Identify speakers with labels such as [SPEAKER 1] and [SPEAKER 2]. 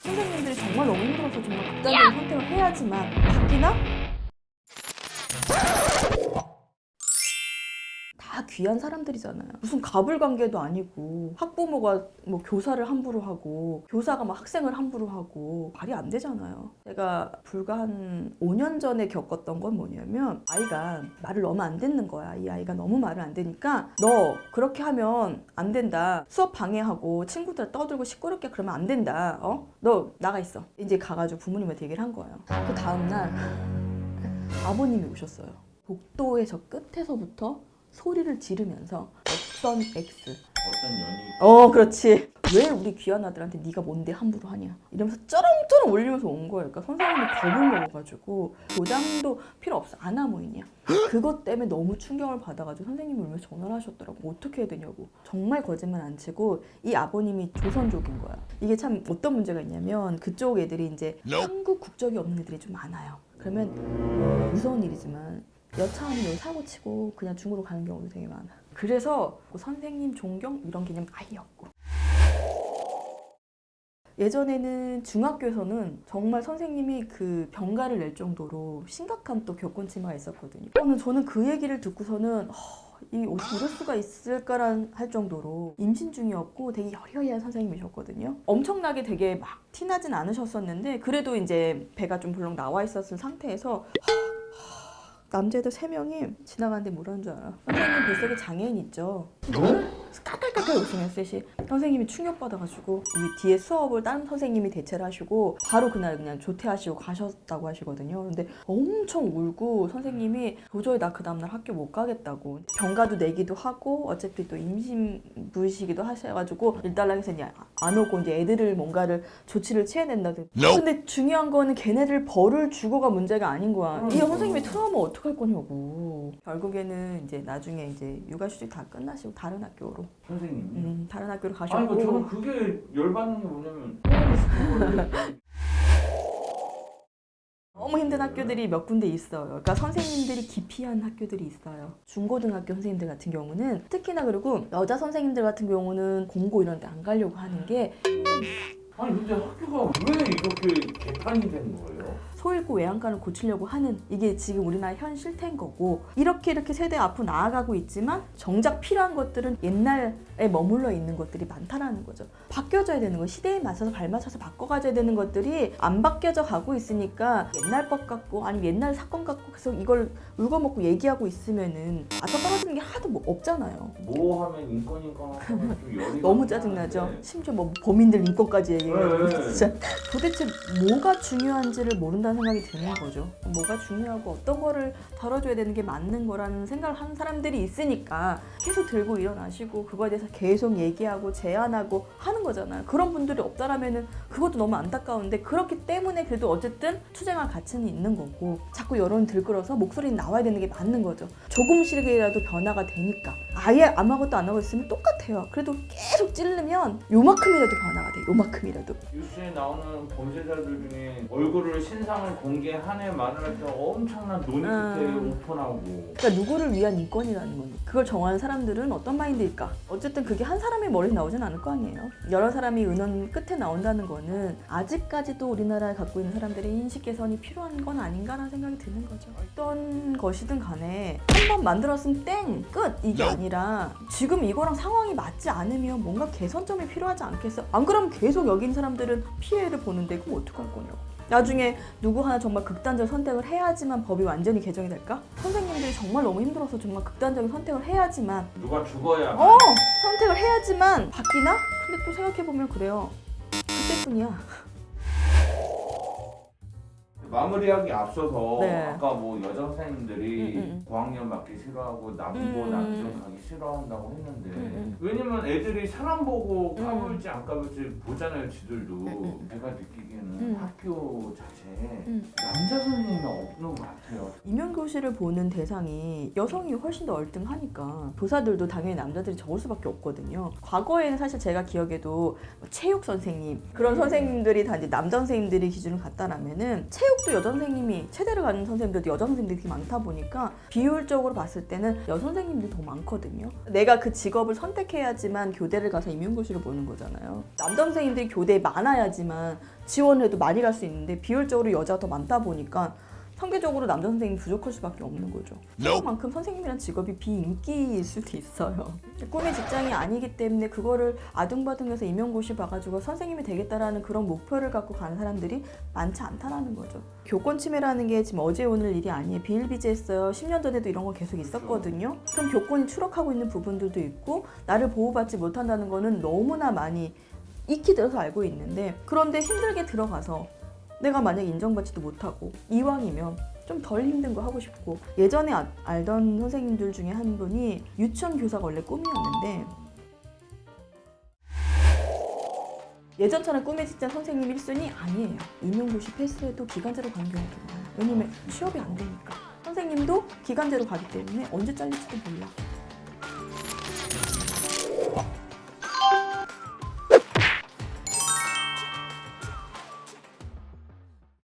[SPEAKER 1] 선생님들이 정말 너무 힘들어서 정말 극단적인 선택을 해야지만 바뀌나? 다 귀한 사람들이잖아요. 무슨 갑을관계도 아니고 학부모가 뭐 교사를 함부로 하고 교사가 막 학생을 함부로 하고 말이 안 되잖아요. 제가 불과 한 5년 전에 겪었던 건 뭐냐면 아이가 말을 너무 안 듣는 거야. 이 아이가 너무 말을 안 되니까 너 그렇게 하면 안 된다. 수업 방해하고 친구들 떠들고 시끄럽게 그러면 안 된다. 너 나가 있어. 이제 가가지고 부모님한테 얘기를 한 거예요. 그 다음날 아버님이 오셨어요. 복도의 저 끝에서부터 소리를 지르면서 어떤 X
[SPEAKER 2] 어떤 연이
[SPEAKER 1] 그렇지. 왜 우리 귀한 아들한테 네가 뭔데 함부로 하냐 이러면서 쩌렁쩌렁 올리면서 온 거예요. 그러니까 선생님이 겁을 먹어가지고 교장도 필요 없어 안 와 모이냐 그것 때문에 너무 충격을 받아가지고 선생님이 울면서 전화를 하셨더라고. 어떻게 해야 되냐고. 정말 거짓말 안 치고 이 아버님이 조선족인 거야. 이게 참 어떤 문제가 있냐면 그쪽 애들이 이제 한국 국적이 없는 애들이 좀 많아요. 그러면 무서운 일이지만 여차하면 여기 사고 치고 그냥 중국으로 가는 경우도 되게 많아. 그래서 선생님 존경 이런 개념 아예 없고. 예전에는 중학교에서는 정말 선생님이 그 병가를 낼 정도로 심각한 또 교권 침해가 있었거든요. 저는 그 얘기를 듣고서는 어떻게 이럴 수가 있을까란 할 정도로 임신 중이었고 되게 여리여리한 선생님이셨거든요. 엄청나게 되게 막 티나진 않으셨었는데 그래도 이제 배가 좀 불렁 나와 있었을 상태에서 남자애들 3명이 지나가는데 뭐라는 줄 알아? 선생님 뱃속에 장애인 있죠? 깔깔깔깔 웃으면서 셋이 선생님이 충격받아가지고 우리 뒤에 수업을 다른 선생님이 대체를 하시고 바로 그날 그냥 조퇴하시고 가셨다고 하시거든요. 근데 엄청 울고 선생님이 도저히 나 그 다음날 학교 못 가겠다고 병가도 내기도 하고 어차피 또 임신부이시기도 하셔가지고 일단락해서 이제 안 오고 이제 애들을 뭔가를 조치를 취해야 된다고. 근데 중요한 거는 걔네들 벌을 주고가 문제가 아닌 거야. 이 선생님이 트라우마 어떡할 거냐고. 결국에는 이제 나중에 이제 육아휴직 다 끝나시고 다른 학교로
[SPEAKER 2] 선생님이?
[SPEAKER 1] 다른 학교로 가셨고.
[SPEAKER 2] 아니 저는 그게 열받는 게 뭐냐면
[SPEAKER 1] 너무 힘든 학교들이 몇 군데 있어요. 그러니까 선생님들이 기피한 학교들이 있어요. 중고등학교 선생님들 같은 경우는 특히나 그리고 여자 선생님들 같은 경우는 공고 이런 데 안 가려고 하는 게
[SPEAKER 2] 아니 근데 학교가 왜 이렇게 개판이 된 거예요?
[SPEAKER 1] 소잃고 외양간을 고치려고 하는 이게 지금 우리나라 현 실태인 거고 이렇게 세대 앞으로 나아가고 있지만 정작 필요한 것들은 옛날에 머물러 있는 것들이 많다라는 거죠. 바뀌어져야 되는 거 시대에 맞춰서 발맞춰서 바꿔가져야 되는 것들이 안 바뀌어져 가고 있으니까 옛날 법 같고 아니면 옛날 사건 같고 계속 이걸 울거먹고 얘기하고 있으면은 맞아 떨어지는 게 하나도 뭐 없잖아요.
[SPEAKER 2] 뭐 하면 인권 하면 좀 열이
[SPEAKER 1] 너무 짜증나죠. 심지어 뭐 범인들 인권까지 얘기해가지고
[SPEAKER 2] 네.
[SPEAKER 1] 진짜 도대체 뭐가 중요한지를 모른다는 생각이 드는 거죠. 뭐가 중요하고 어떤 거를 다뤄줘야 되는 게 맞는 거라는 생각을 하는 사람들이 있으니까 계속 들고 일어나시고 그거에 대해서 계속 얘기하고 제안하고 하는 거잖아요. 그런 분들이 없다라면은 그것도 너무 안타까운데 그렇기 때문에 그래도 어쨌든 투쟁할 가치는 있는 거고 자꾸 여론이 들끓어서 목소리는 나와야 되는 게 맞는 거죠. 조금씩이라도 변화가 되니까. 아예 아무것도 안 하고 있으면 똑같아요. 그래도 계속 찌르면 요만큼이라도 변화가 돼. 요만큼이라도.
[SPEAKER 2] 뉴스에 나오는 범죄자들 중에 얼굴을 신상을 공개한 말을 할 때 엄청난 논의 끝에 오픈하고.
[SPEAKER 1] 그러니까 누구를 위한 인권이라는 건 그걸 정하는 사람들은 어떤 마인드일까? 어쨌든 그게 한 사람의 머리에 나오진 않을 거 아니에요. 여러 사람이 의논 끝에 나온다는 거는 아직까지도 우리나라에 갖고 있는 사람들의 인식 개선이 필요한 건 아닌가라는 생각이 드는 거죠. 어떤 것이든 간에 한 번 만들었으면 땡! 끝! 이게 아니라 지금 이거랑 상황이 맞지 않으면 뭔가 개선점이 필요하지 않겠어? 안 그러면 계속 여기 있는 사람들은 피해를 보는데 그럼 어떡할 거냐고. 나중에 누구 하나 정말 극단적 선택을 해야지만 법이 완전히 개정이 될까? 선생님들이 정말 너무 힘들어서 정말 극단적인 선택을 해야지만
[SPEAKER 2] 누가 죽어야
[SPEAKER 1] 선택을 해야지만 바뀌나? 근데 또 생각해보면 그래요. 그때뿐이야.
[SPEAKER 2] 마무리하기 앞서서
[SPEAKER 1] 네.
[SPEAKER 2] 아까 뭐 여자 선생님들이 고학년 맞기 싫어하고 남고 남중 가기 싫어한다고 했는데 왜냐면 애들이 사람 보고 까불지 안 까불지 보잖아요 지들도. 제가 느끼기에는 학교 자체에 남자 선생님이 없는 것 같아요.
[SPEAKER 1] 임용교실을 보는 대상이 여성이 훨씬 더 얼등하니까 교사들도 당연히 남자들이 적을 수밖에 없거든요. 과거에는 사실 제가 기억에도 체육 선생님 그런 선생님들이 다 이제 남자 선생님들이 기준을 갖다라면은 체육 한국도 여자 선생님이 체대를 가는 선생님들도 여자 선생님들이 되게 많다 보니까 비율적으로 봤을 때는 여자 선생님들이 더 많거든요. 내가 그 직업을 선택해야지만 교대를 가서 임용고시를 보는 거잖아요. 남자 선생님들이 교대에 많아야지만 지원을 해도 많이 갈 수 있는데 비율적으로 여자가 더 많다 보니까 상대적으로 남자 선생님이 부족할 수밖에 없는 거죠. 그만큼 선생님이란 직업이 비인기일 수도 있어요. 꿈의 직장이 아니기 때문에 그거를 아둥바둥해서 임용고시 봐가지고 선생님이 되겠다라는 그런 목표를 갖고 가는 사람들이 많지 않다라는 거죠. 교권 침해라는 게 지금 어제 오늘 일이 아니에요. 비일비재했어요. 10년 전에도 이런 거 계속 있었거든요. 그럼 교권이 추락하고 있는 부분들도 있고 나를 보호받지 못한다는 거는 너무나 많이 익히 들어서 알고 있는데, 그런데 힘들게 들어가서 내가 만약에 인정받지도 못하고 이왕이면 좀 덜 힘든 거 하고 싶고, 예전에 알던 선생님들 중에 한 분이 유치원 교사가 원래 꿈이었는데 예전처럼 꿈의 직장 선생님 1순위 아니에요. 임용고시 패스해도 기간제로 가는 경우도 많아요. 왜냐면 취업이 안 되니까. 선생님도 기간제로 가기 때문에 언제 잘릴지도 몰라.